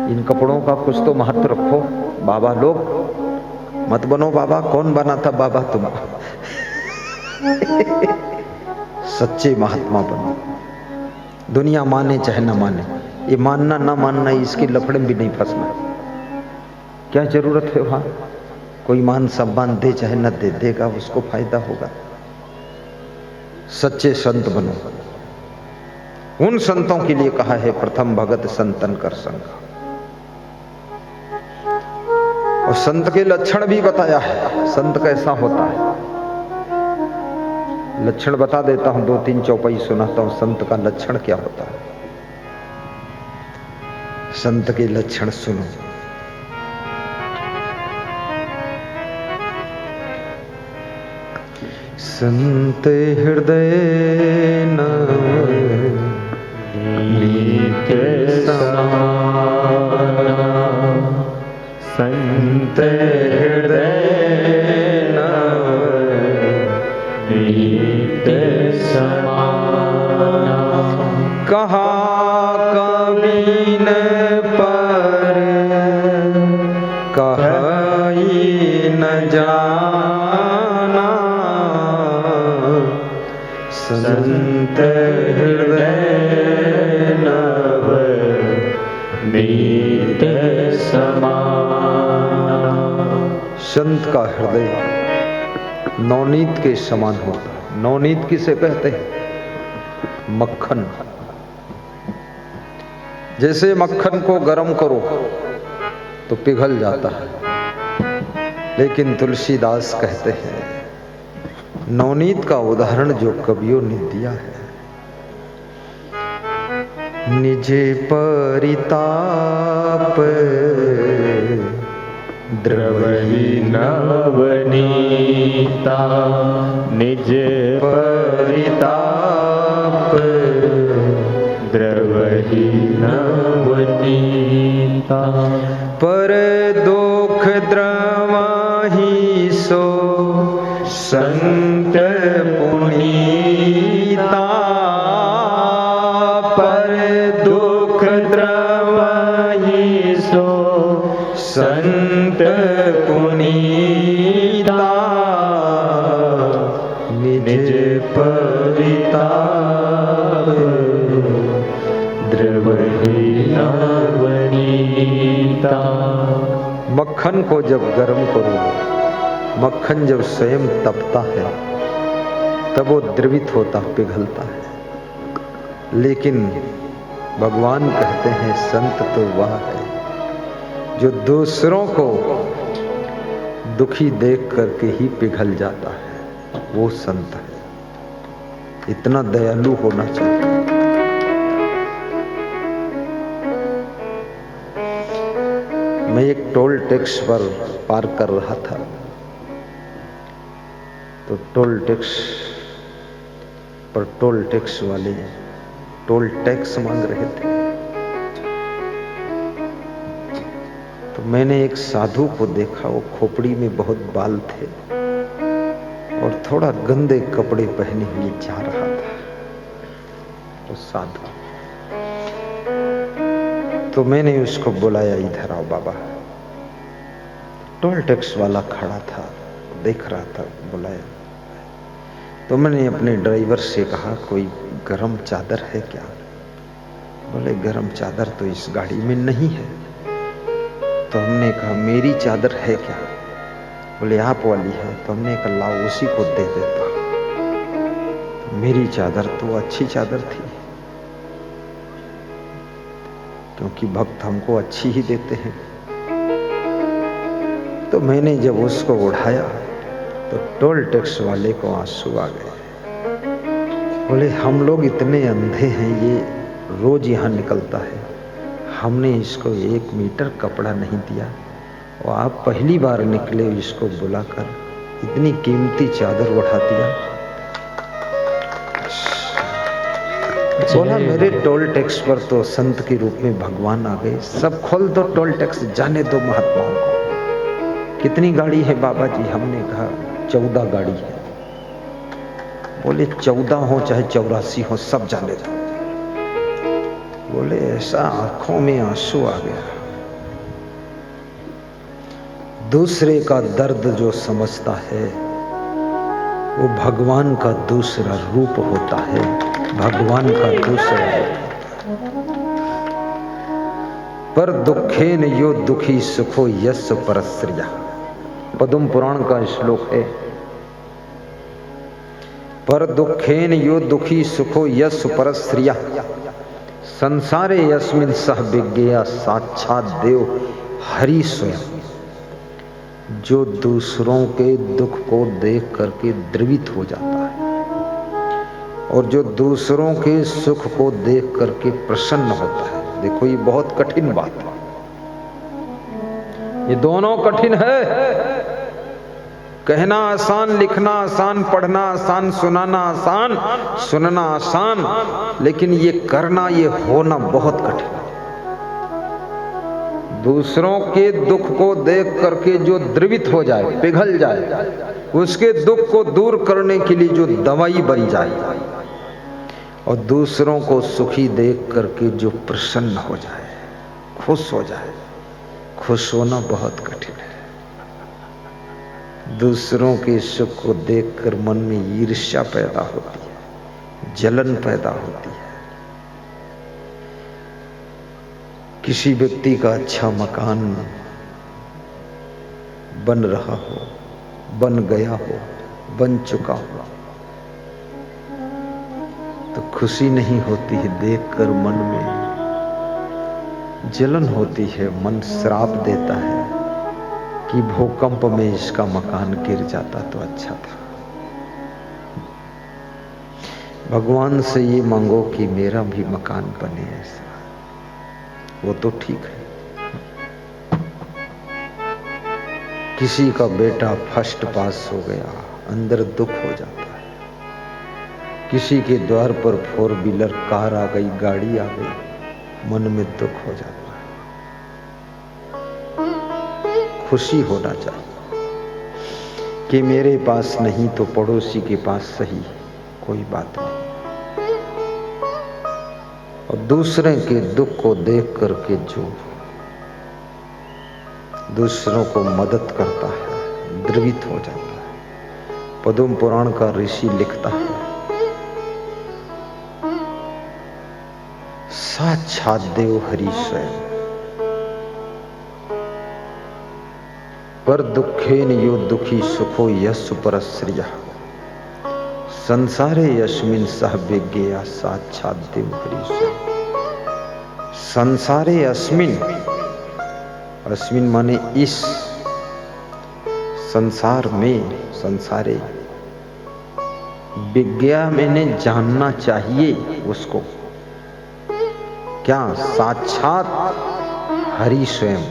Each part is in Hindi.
इन कपड़ों का कुछ तो महत्व रखो। बाबा लोग मत बनो बाबा। कौन बना था बाबा तुम? सच्चे महात्मा बनो। दुनिया माने चाहे न माने, ये मानना ना मानना इसकी लफड़े भी नहीं फंसना। क्या जरूरत है वहां? कोई मान सम्मान दे चाहे न दे, देगा उसको फायदा होगा। सच्चे संत बनो। उन संतों के लिए कहा है प्रथम भगत संतन कर संग। और संत के लक्षण भी बताया है, संत कैसा होता है। लक्षण बता देता हूं, 2-3 चौपाई सुनाता हूं। संत का लक्षण क्या होता है, संत के लक्षण सुनो। संत हृदय नीत समाना, संत हृदय नीत समाना। कहा कबीर न पर कहीं न जाना, संत हृदय नव नीत समाना। संत का हृदय नवनीत के समान होता है। नवनीत किसे कहते हैं? मक्खन। जैसे मक्खन को गर्म करो तो पिघल जाता है, लेकिन तुलसीदास कहते हैं नवनीत का उदाहरण जो कवियों ने दिया है, निजे परिताप द्रवहि नवनीता, निज परिताप द्रवहि नवनीता। पर दुख द्रवाहि सो संत पुनीता, पर दुख द्रवाहि सो संत पुनीता, निज परिताप द्रवहि नवनीता। मक्खन को जब गर्म करो, मक्खन जब स्वयं तपता है तब वो द्रवित होता, पिघलता है। लेकिन भगवान कहते हैं संत तो वह है जो दूसरों को दुखी देख करके ही पिघल जाता है, वो संत है। इतना दयालु होना चाहिए। मैं एक टोल टैक्स पर पार कर रहा था, तो टोल टैक्स वाले टोल टैक्स मांग रहे थे। तो मैंने एक साधु को देखा, वो खोपड़ी में बहुत बाल थे और थोड़ा गंदे कपड़े पहने हुए जा रहा था वो साधु। तो मैंने उसको बुलाया, इधर आओ बाबा। टोल टैक्स वाला खड़ा था, देख रहा था, बुलाया। तो मैंने अपने ड्राइवर से कहा कोई गरम चादर है क्या? बोले गरम चादर तो इस गाड़ी में नहीं है। तो हमने कहा मेरी चादर है क्या? बोले आप वाली है। तो हमने कहा लाओ उसी को दे देता। तो मेरी चादर तो अच्छी चादर थी, क्योंकि भक्त हमको अच्छी ही देते हैं। तो मैंने जब उसको उठाया तो टोल टैक्स वाले को आंसू आ गए। बोले हम लोग इतने अंधे हैं, ये रोज यहाँ निकलता है, हमने इसको 1 मीटर कपड़ा नहीं दिया और आप पहली बार निकले, इसको बुलाकर इतनी कीमती चादर उठा दिया। बोला मेरे टोल टैक्स पर तो संत के रूप में भगवान आ गए, सब खोल दो टोल टैक्स, जाने दो महात्माओं को। कितनी गाड़ी है बाबा जी? हमने कहा 14 गाड़ी है। बोले 14 हो चाहे 84 हो, सब जाने दो। बोले ऐसा आंखों में आंसू आ गया। दूसरे का दर्द जो समझता है वो भगवान का दूसरा रूप होता है, भगवान का दूसरा रूप। पर दुखेन यो दुखी सुखो यस परस्त्रिया, पद्म पुराण का श्लोक है। पर दुखेन यो दुखी सुखो यस परस्त्रिया संसारे यस्मिन सह विज्ञेया साक्षात देव हरि स्वयं। जो दूसरों के दुख को देख करके द्रवित हो जाता है और जो दूसरों के सुख को देख करके प्रसन्न होता है। देखो ये बहुत कठिन बात है, ये दोनों कठिन है। कहना आसान, लिखना आसान, पढ़ना आसान, सुनाना आसान, सुनना आसान, लेकिन ये करना, ये होना बहुत कठिन है। दूसरों के दुख को देख करके जो द्रवित हो जाए, पिघल जाए, उसके दुख को दूर करने के लिए जो दवाई बन जाए, और दूसरों को सुखी देख करके जो प्रसन्न हो जाए, खुश हो जाए। खुश होना बहुत कठिन है। दूसरों के सुख को देखकर मन में ईर्ष्या पैदा होती है, जलन पैदा होती है। किसी व्यक्ति का अच्छा मकान बन रहा हो, बन गया हो, बन चुका हो, तो खुशी नहीं होती है, देखकर मन में जलन होती है। मन श्राप देता है कि भूकंप में इसका मकान गिर जाता तो अच्छा था। भगवान से ये मांगो कि मेरा भी मकान बने ऐसा, वो तो ठीक है। किसी का बेटा फर्स्ट पास हो गया, अंदर दुख हो जाता है। किसी के द्वार पर 4 व्हीलर कार आ गई, गाड़ी आ गई, मन में दुख हो जाता है। खुशी होना चाहिए कि मेरे पास नहीं तो पड़ोसी के पास सही, कोई बात नहीं। और दूसरे के दुख को देख करके जो दूसरों को मदद करता है, द्रवित हो जाता है। पद्म पुराण का ऋषि लिखता है, साक्षात देव हरि स्वयं। पर दुखेन यो दुखी सुखो यस परस्त्रिया संसारे यस्मिन सह विज्ञेया साक्षात देव हरि स्वयं। संसारे अस्मिन, अस्मिन माने इस संसार में, संसारे विज्ञा मैंने जानना चाहिए उसको। क्या? साक्षात हरि स्वयं।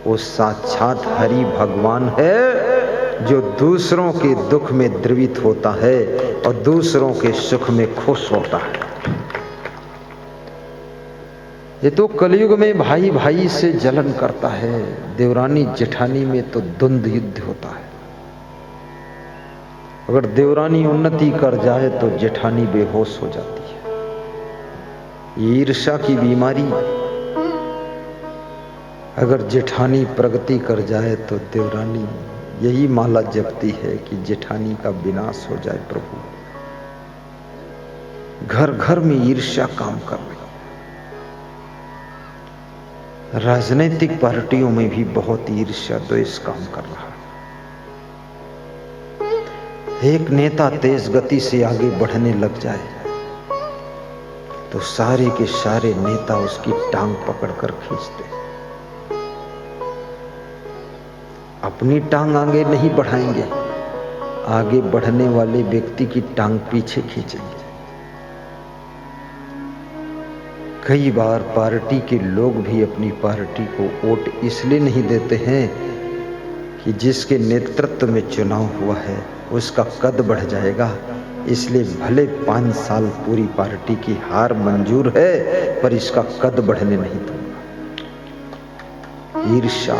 वो साक्षात हरि भगवान है जो दूसरों के दुख में द्रवित होता है और दूसरों के सुख में खुश होता है। ये तो कलयुग में भाई भाई से जलन करता है, देवरानी जेठानी में तो द्वंद्व युद्ध होता है। अगर देवरानी उन्नति कर जाए तो जेठानी बेहोश हो जाती है। ईर्ष्या की बीमारी, अगर जेठानी प्रगति कर जाए तो देवरानी यही माला जपती है कि जेठानी का विनाश हो जाए प्रभु। घर घर में ईर्ष्या काम कर रही। राजनीतिक पार्टियों में भी बहुत ईर्ष्या द्वेष काम कर रहा है। एक नेता तेज गति से आगे बढ़ने लग जाए तो सारे के सारे नेता उसकी टांग पकड़कर खींचते। अपनी टांग आगे नहीं बढ़ाएंगे, आगे बढ़ने वाले व्यक्ति की टांग पीछे खींचेंगे। कई बार पार्टी के लोग भी अपनी पार्टी को वोट इसलिए नहीं देते हैं कि जिसके नेतृत्व में चुनाव हुआ है उसका कद बढ़ जाएगा, इसलिए भले 5 साल पूरी पार्टी की हार मंजूर है पर इसका कद बढ़ने नहीं दूंगा। ईर्ष्या।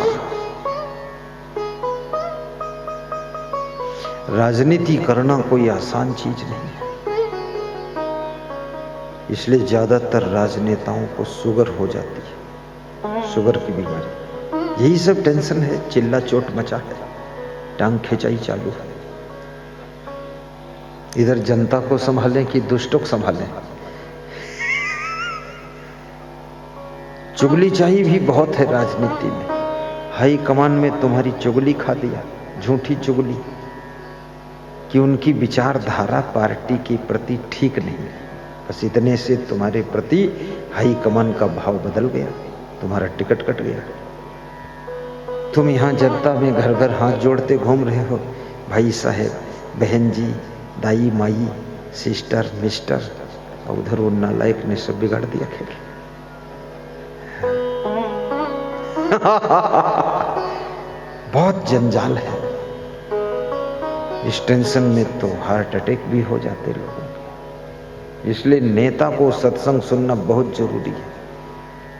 राजनीति करना कोई आसान चीज नहीं है, इसलिए ज्यादातर राजनेताओं को शुगर हो जाती है, शुगर की बीमारी। यही सब टेंशन है, चिल्ला चोट मचा है, टांग खिंचाई चालू है। इधर जनता को संभालें कि दुष्टों को संभालें। चुगलीचाही भी बहुत है राजनीति में। हाई कमान में तुम्हारी चुगली खा दिया, झूठी चुगली कि उनकी विचारधारा पार्टी के प्रति ठीक नहीं है, बस इतने से तुम्हारे प्रति हाई कमान का भाव बदल गया, तुम्हारा टिकट कट गया। तुम यहां जनता में घर घर हाथ जोड़ते घूम रहे हो, भाई साहब, बहन जी, दाई माई, सिस्टर, मिस्टर, और उधर वो नालायक ने सब बिगाड़ दिया खेल। बहुत जंजाल है। इस टेंशन में तो हार्ट अटैक भी हो जाते लोगों के। इसलिए नेता को सत्संग सुनना बहुत जरूरी है,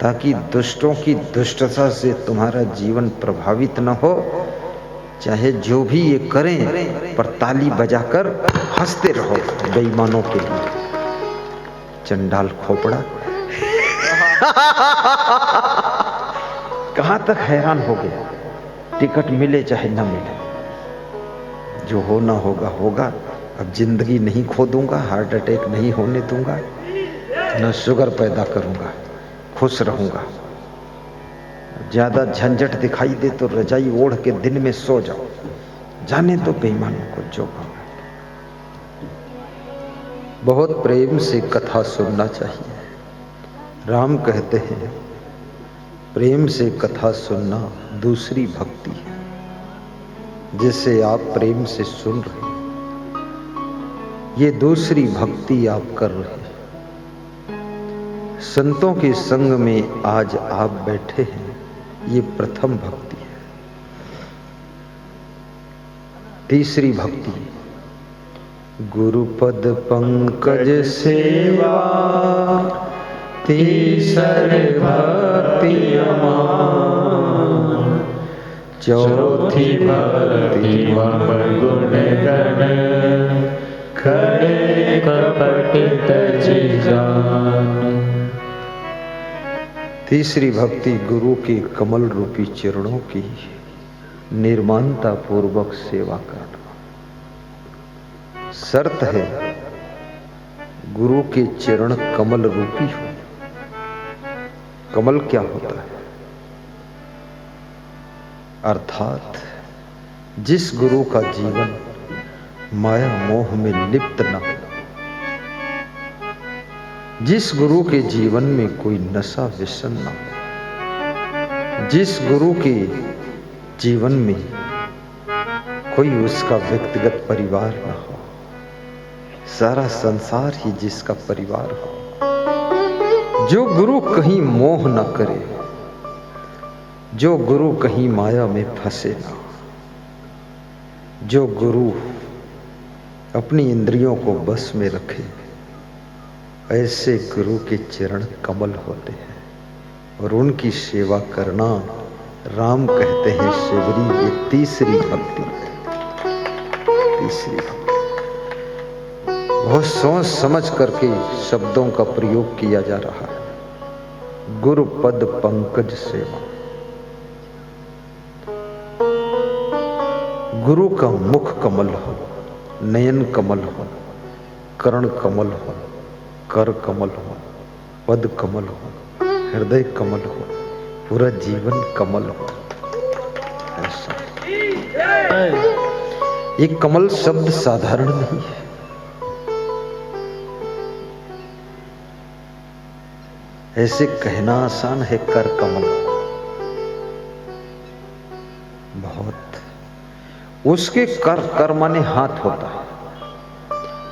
ताकि दुष्टों की दुष्टता से तुम्हारा जीवन प्रभावित न हो। चाहे जो भी ये करें, पर ताली बजाकर हंसते रहो बेईमानों के लिए। चंडाल खोपड़ा। कहां तक हैरान हो गया। टिकट मिले चाहे न मिले, जो होना होगा होगा। अब जिंदगी नहीं खो दूंगा, हार्ट अटैक नहीं होने दूंगा, न शुगर पैदा करूंगा, खुश रहूंगा। ज्यादा झंझट दिखाई दे तो रजाई ओढ़ के दिन में सो जाओ, जाने दो बेईमानों को जो होगा। बहुत प्रेम से कथा सुनना चाहिए। राम कहते हैं, प्रेम से कथा सुनना दूसरी भक्ति है। जिसे आप प्रेम से सुन रहे हैं, ये दूसरी भक्ति आप कर रहे हैं। संतों के संग में आज आप बैठे हैं, ये प्रथम भक्ति है। तीसरी भक्ति, गुरुपद पंकज सेवा, तीसरी भक्ति अमान, चौथी भक्ति मम गुण गण, खड़े कपट तज जान। तीसरी भक्ति गुरु के कमल रूपी चरणों की निर्माणता पूर्वक सेवा करना। शर्त है गुरु के चरण कमल रूपी हो। कमल क्या होता है? अर्थात जिस गुरु का जीवन माया मोह में लिप्त न हो, जिस गुरु के जीवन में कोई नशा व्यसन न हो, जिस गुरु के जीवन में कोई उसका व्यक्तिगत परिवार न हो, सारा संसार ही जिसका परिवार हो, जो गुरु कहीं मोह न करे, जो गुरु कहीं माया में फंसे ना, जो गुरु अपनी इंद्रियों को बस में रखे, ऐसे गुरु के चरण कमल होते हैं। और उनकी सेवा करना, राम कहते हैं शिवरी, ये तीसरी भक्ति है। तीसरी भक्ति बहुत सोच समझ करके शब्दों का प्रयोग किया जा रहा है। गुरु पद पंकज सेवा, गुरु का मुख कमल हो, नयन कमल हो, कर्ण कमल हो, कर कमल हो, पद कमल हो, हृदय कमल हो, पूरा जीवन कमल हो। ऐसा ये कमल शब्द साधारण नहीं है। ऐसे कहना आसान है, कर कमल बहुत। उसके कर माने हाथ होता है।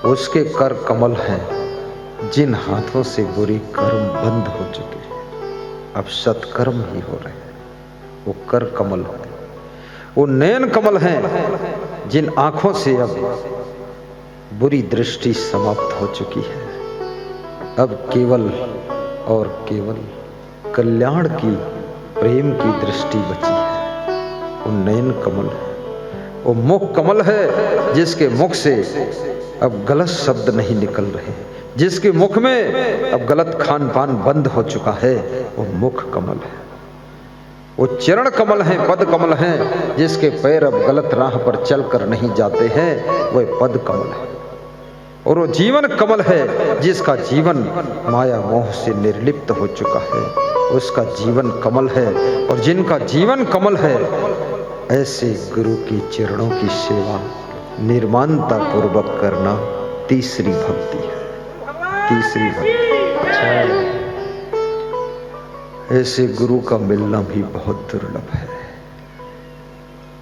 उसके कर कमल हैं, जिन हाथों से बुरे कर्म बंद हो चुके हैं, अब सत्कर्म ही हो रहे हैं, वो कर कमल होते हैं। वो नयन कमल हैं, जिन आंखों से अब बुरी दृष्टि समाप्त हो चुकी है, अब केवल और केवल कल्याण की, प्रेम की दृष्टि बची है। वो नयन कमल है। वो मुख कमल है, जिसके मुख से अब गलत शब्द नहीं निकल रहे, जिसके मुख में अब गलत खान पान बंद हो चुका है, वो मुख कमल है। वो चरण कमल हैं, पद कमल हैं, जिसके पैर अब गलत राह पर चलकर नहीं जाते हैं, वह पद कमल है। और वो जीवन कमल है, जिसका जीवन माया मोह से निर्लिप्त हो चुका है, उसका जीवन कमल है। और जिनका जीवन कमल है, ऐसे गुरु की चरणों की सेवा निर्माणता पूर्वक करना तीसरी भक्ति है। तीसरी भक्ति, ऐसे गुरु का मिलना भी बहुत दुर्लभ है।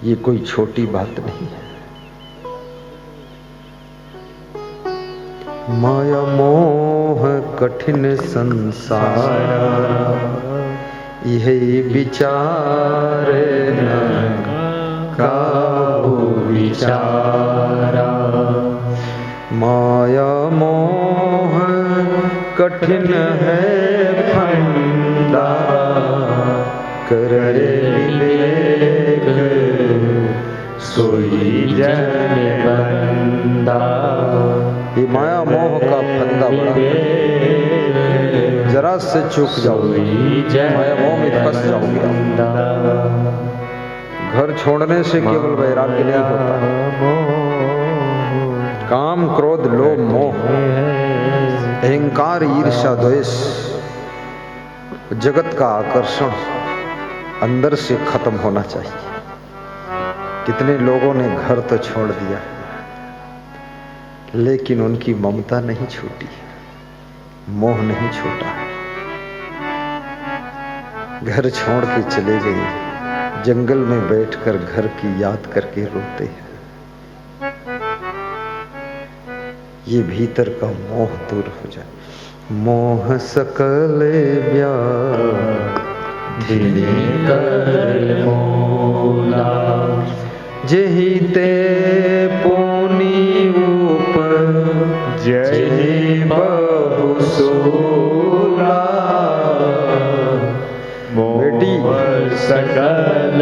ये कोई छोटी बात नहीं है। माया मोह कठिन संसार, यही विचार न काहू विचारा। माया मोह कठिन है फंदा, करे विवेक सोई जन बंदा। ये माया मोह का फंदा बड़ा, जरा से चूक जाओगे, माया मोह में फंस जाओगे। घर छोड़ने से केवल वैराग्य नहीं होता, काम क्रोध लोभ मोह अहंकार ईर्ष्या द्वेष जगत का आकर्षण अंदर से खत्म होना चाहिए। कितने लोगों ने घर तो छोड़ दिया, लेकिन उनकी ममता नहीं छूटी, मोह नहीं छूटा। घर छोड़ के चले गए, जंगल में बैठकर घर की याद करके रोते हैं। ये भीतर का मोह दूर हो जाए। मोह सकल व्याधि कर मोला, जेहि ते पुनि जय बहु सोला। बेटी सकल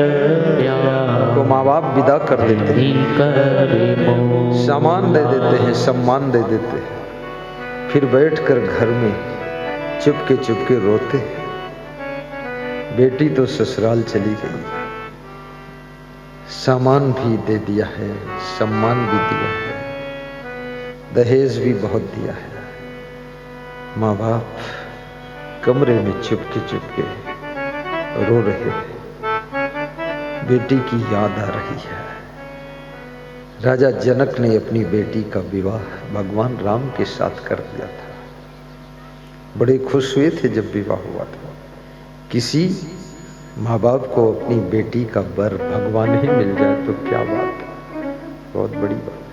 को माँ बाप विदा कर देते हैं, सामान दे देते हैं, सम्मान दे देते हैं, फिर बैठकर घर में चुपके रोते हैं। बेटी तो ससुराल चली गई, सामान भी दे दिया है, सम्मान भी दिया है, दहेज भी बहुत दिया है। माँ बाप कमरे में चुपके रो रहे हैं, बेटी की याद आ रही है। राजा जनक ने अपनी बेटी का विवाह भगवान राम के साथ कर दिया था। बड़े खुश हुए थे जब विवाह हुआ था। किसी माँ बाप को अपनी बेटी का वर भगवान ही मिल जाए तो क्या बात है, बहुत बड़ी बात।